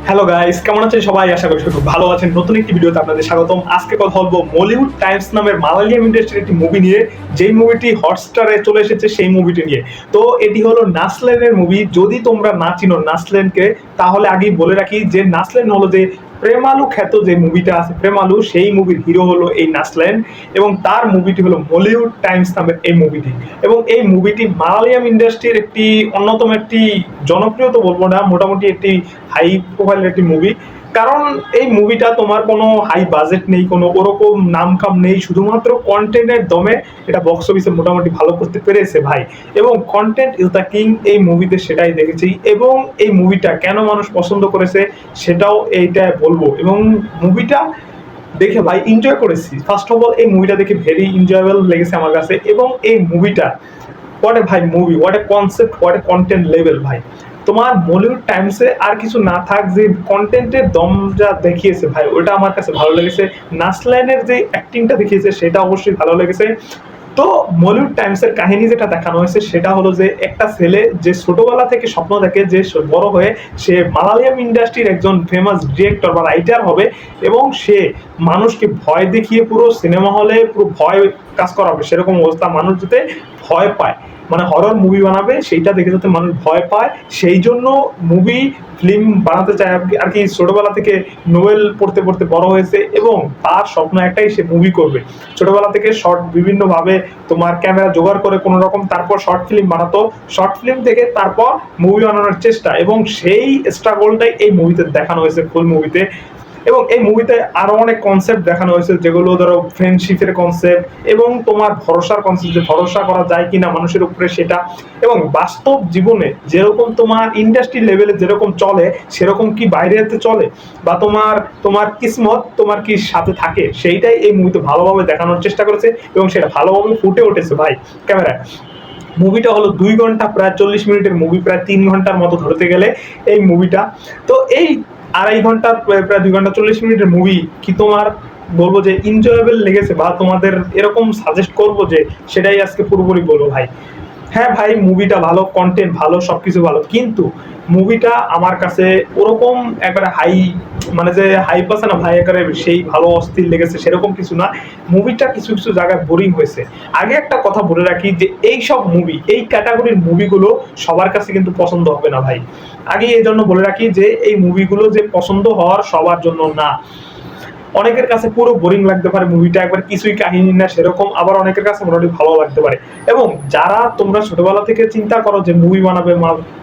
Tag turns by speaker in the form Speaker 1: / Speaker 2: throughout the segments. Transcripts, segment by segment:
Speaker 1: Hello guys, কেমন আছেন সবাই? আশা করি খুব ভালো আছেন। নতুন একটি ভিডিওতে আপনাদের স্বাগতম। আজকে কথা বলবো মলিউড টাইমস নামের মালায়ালাম ইন্ডাস্ট্রির একটি মুভি নিয়ে, যেই মুভিটি হটস্টারে চলে এসেছে সেই মুভিটি নিয়ে। তো এটি হলো নাসলেনের মুভি। যদি তোমরা না চিনো নাসলেনকে, তাহলে আগেই বলে রাখি যে নাসলেন হলো যে প্রেমালু খ্যাত যে মুভিটা আছে প্রেমালু, সেই মুভির হিরো হলো এই নাসলেন, এবং তার মুভিটি হলো মলিউড টাইমস নামের এই মুভিটি। এবং এই মুভিটি মালায়ালাম ইন্ডাস্ট্রির একটি অন্যতম একটি জনপ্রিয় তো বলবো না, মোটামুটি একটি হাই প্রোফাইলের একটি মুভি। কারণ এই মুভিটা তোমার কোনো হাই বাজেট নেই, কোনো ওরকম নাম কাম নেই, শুধুমাত্র কন্টেন্টের দমে এটা বক্স অফিসে মোটামুটি ভালো করতে পেরেছে ভাই। এবং কন্টেন্ট ইজ দ্য কিং এই মুভিতে, সেটাই দেখেছি। এবং এই মুভিটা কেন মানুষ পছন্দ করেছে সেটাও এইটা বলবো। এবং মুভিটা দেখে ভাই এনজয় করেছি। ফার্স্ট অফ অল এই মুভিটা দেখে ভেরি এনজয়েবল লেগেছে আমার কাছে। এবং এই মুভিটা হোয়াট এ ভাই movie, what a concept, what a content level ভাই। তোমার বলিউড টাইমসে আর কিছু না থাক, যে কন্টেন্টের দম যা দেখিয়েছে ভাই, ওটা আমার কাছে ভালো লেগেছে। নাসলাইনের যে অ্যাক্টিংটা দেখিয়েছে সেটা অবশ্যই ভালো লেগেছে। তো বলিউড টাইমসের কাহিনী যেটা দেখানো হয়েছে সেটা হলো যে একটা ছেলে যে ছোটবেলা থেকে স্বপ্ন দেখে যে বড় হয়ে সে মালায়ালাম ইন্ডাস্ট্রির একজন ফেমাস ডিরেক্টর বা রাইটার হবে, এবং সে মানুষকে ভয় দেখিয়ে পুরো সিনেমা হলে পুরো ভয় কাজ করাবে, সেরকম অবস্থা। মানুষ যাতে ভয় পায়, মানে হরর মুভি বানাবে, সেইটা দেখে যাতে মানুষ ভয় পায়, সেই জন্য মুভি ফিল্ম বানাতে চায় আর কি। ছোটবেলা থেকে নোবেল পড়তে পড়তে বড় হয়েছে, এবং তার স্বপ্ন একটাই, সে মুভি করবে। ছোটবেলা থেকে শর্ট বিভিন্নভাবে তোমার ক্যামেরা জোগাড় করে কোনো রকম, তারপর শর্ট ফিল্ম বানাতো, শর্ট ফিল্ম থেকে তারপর মুভি বানানোর চেষ্টা, এবং সেই স্ট্রাগলটাই এই মুভিতে দেখানো হয়েছে ফুল মুভিতে। এবং এই মুভিতে আরো অনেক কনসেপ্ট দেখানো হয়েছে, যেগুলো ধরো ফ্রেন্ডশিপের কনসেপ্ট, এবং তোমার ভরসার কনসেপ্ট, যে ভরসা করা যায় কিনা মানুষের উপরে সেটা। এবং বাস্তব জীবনে যেরকম তোমার ইন্ডাস্ট্রি লেভেলে যেরকম চলে, সেরকম কি বাইরেতে চলে, বা তোমার তোমার কিসমত তোমার কি সাথে থাকে, সেইটাই এই মুভিতে ভালোভাবে দেখানোর চেষ্টা করেছে, এবং সেটা ভালোভাবে ফুটে উঠেছে ভাই ক্যামেরায়। মুভিটা হলো 2 ঘন্টা প্রায় 40 মিনিটের মুভি, প্রায় 3 ঘন্টার মতো ধরতে গেলে এই মুভিটা। তো এই 2.5 ঘন্টা প্রায় 2 ঘন্টা 40 মিনিটের মুভি কি তোমার বলবো যে এনজয়েবল লেগেছে, বা তোমাদের এরকম সাজেস্ট করবো যে সেটাই আজকে পুরোপুরি বলবো ভাই। হ্যাঁ ভাই, মুভিটা ভালো, কন্টেন্ট ভালো, সবকিছু ভালো, কিন্তু মুভিটা আমার কাছে ওরকম একবারে হাই, মানে যে হাইপ আছে না ভাই, একেবারে সেই ভালো অস্থির লেগেছে সেরকম কিছু না। মুভিটা কিছু কিছু জায়গায় বোরিং হয়েছে। আগে একটা কথা বলে রাখি যে এই সব মুভি, এই ক্যাটাগরির মুভিগুলো সবার কাছে কিন্তু পছন্দ হবে না ভাই। আগে এই জন্য বলে রাখি যে এই মুভিগুলো যে পছন্দ হওয়ার সবার জন্য না। অনেকের কাছে পুরো বোরিং লাগতে পারে মুভিটা, একবার কিছুই কাহিনী না সেরকম, আবার অনেকের কাছে মোটামুটি ভালো লাগতে পারে। এবং যারা তোমরা ছোটবেলা থেকে চিন্তা করো যে মুভি বানাবে,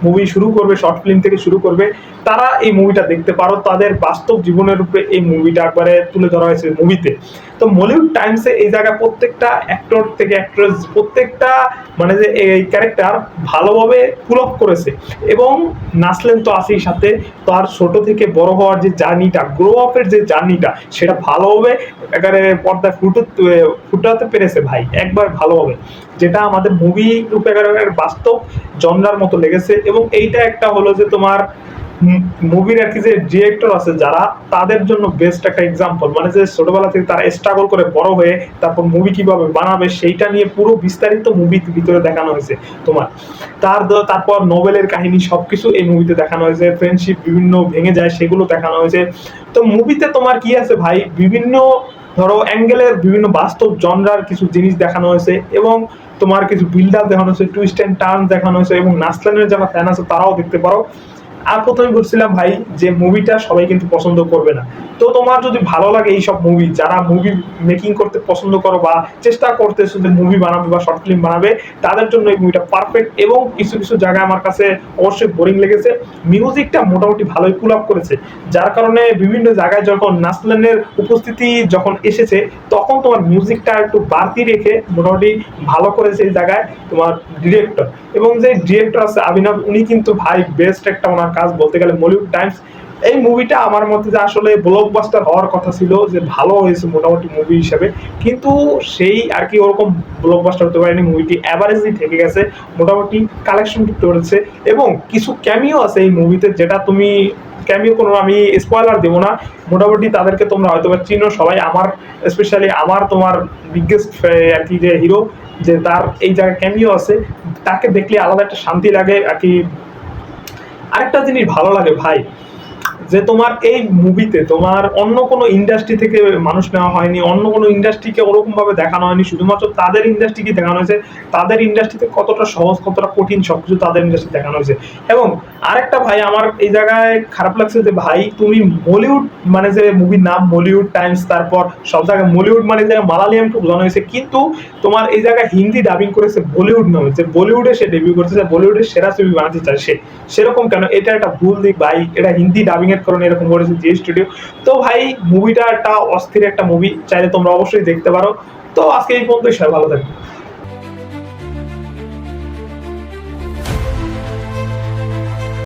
Speaker 1: মুভি শুরু করবে, শর্ট ফিল্ম থেকে শুরু করবে, তারা এই মুভিটা দেখতে পারো। তাদের বাস্তব জীবনের উপরে এই মুভিটা একবারে তুলে ধরা হয়েছে মুভিতে। তো মলিউড টাইমসে এই জায়গায় প্রত্যেকটা অ্যাক্টর থেকে অ্যাক্ট্রেস, প্রত্যেকটা মানে যে এই ক্যারেক্টার ভালোভাবে পুল আপ করেছে। এবং নাসলেন তো আছেই সাথে, তার ছোট থেকে বড় হওয়ার যে জার্নিটা, গ্রো আপের যে জার্নিটা, সেটা ভালোভাবে একেবারে পর্দায় ফুটাতে পেরেছে ভাই, একবার ভালোভাবে, যেটা আমাদের মুভি রূপে বাস্তব জনরার মতো লেগেছে। এবং এইটা একটা হলো যে তোমার মুভির আর কি যে ডিরেক্টর আছে যারা, তাদের জন্য বেস্ট একটা এক্সাম্পল, মানে যে ছোটবেলা থেকে তারা স্ট্রাগল করে বড় হয়ে তারপর মুভি কিভাবে বানাবে সেইটা নিয়ে পুরো বিস্তারিত মুভির ভিতরে দেখানো হয়েছে তোমার। তারপর নোবেলের কাহিনী সবকিছু এই মুভিতে দেখানো হয়েছে, ফ্রেন্ডশিপ বিভিন্ন ভেঙে যায় সেগুলো দেখানো হয়েছে। তো মুভিতে তোমার কি আছে ভাই, বিভিন্ন ধরো অ্যাঙ্গেলের বিভিন্ন বাস্তব জনরার কিছু জিনিস দেখানো হয়েছে, এবং তোমার কিছু বিল্ড আপ দেখানো হয়েছে, টুইস্ট এন্ড টার্ন দেখানো হয়েছে, এবং নাসলানের যারা ফ্যান আছে তারাও দেখতে পারো। আর প্রথমে বলছিলাম ভাই যে মুভিটা সবাই কিন্তু পছন্দ করবে না। তো তোমার যদি ভালো লাগে এইসব মুভি, যারা মুভি মেকিং করতে পছন্দ করো বা চেষ্টা করতেছো যে মুভি বানাবে বা শর্ট ফিল্ম বানাবে, তাদের জন্য এই মুভিটা পারফেক্ট। এবং কিছু কিছু জায়গায় আমার কাছে অবশ্যই বোরিং লেগেছে। মিউজিকটা মোটামুটি ভালোই পুল আপ করেছে, যার কারণে বিভিন্ন জায়গায় যখন নাসলানের উপস্থিতি যখন এসেছে, তখন তোমার মিউজিকটা একটু বাড়তি রেখে মোটামুটি ভালো করেছে এই জায়গায় তোমার ডিরেক্টর। এবং যে ডিরেক্টর আছে অভিনব, উনি কিন্তু ভাই বেস্ট একটা ওনার কাজ বলতে গেলে মলিউড টাইমস। এই মুভিটা আমার মতে যে আসলে ব্লকবাস্টার হওয়ার কথা ছিল, যে ভালো হয়েছে মোটামুটি মুভি হিসেবে, কিন্তু সেই আর কি ওরকম ব্লকবাস্টার হতে পারেনি। মুভিটি অ্যাভারেজই থেকে গেছে, মোটামুটি কালেকশন করতে পেরেছে। এবং কিছু ক্যামিও আছে এই মুভিতে, যেটা তুমি ক্যামিও কোনো আমি স্পয়লার দেবো না, মোটামুটি তাদেরকে তোমরা হয়তো চিনো সবাই। আমার স্পেশালি আমার তোমার বিগেস্ট আর কি যে হিরো, যে তার এই জায়গায় ক্যামিও আছে, তাকে দেখলে আলাদা একটা শান্তি লাগে আর কি। আরেকটা জিনিস ভালো লাগে ভাই, যে তোমার এই মুভিতে তোমার অন্য কোনো ইন্ডাস্ট্রি থেকে মানুষ নেওয়া হয়নি, অন্য কোনো ইন্ডাস্ট্রিকে ওরকম ভাবে দেখানো হয়নি, শুধুমাত্র তাদের ইন্ডাস্ট্রিকে দেখানো হয়েছে। তাদের ইন্ডাস্ট্রিতে কতটা সহজ কতটা কঠিন সবকিছু তাদের ইন্ডাস্ট্রি দেখানো হয়েছে। এবং আরেকটা ভাই আমার এই জায়গায় খারাপ লাগছে যে ভাই তুমি মলিউড মানে যে মুভির নাম মলিউড টাইমস, তারপর সব জায়গায় মলিউড মানে জায়গায় মালায়ালামকে বোঝানো হয়েছে, কিন্তু তোমার এই জায়গায় হিন্দি ডাবিং করেছে বলিউড নামে, যে বলিউডে সে ডেবিউ করতেছে, বলিউডের সেরা ছবি বানাতে চায় সে, সেরকম কেন? এটা একটা ভুল দিক ভাই, এটা হিন্দি ডাবিং এর কারণে এরকম করেছে জি স্টুডিও। তো ভাই মুভিটা একটা অস্থির একটা মুভি, চাইলে তোমরা অবশ্যই দেখতে পারো। তো আজকে এই পর্যন্তই, সবাই ভালো থাকবে।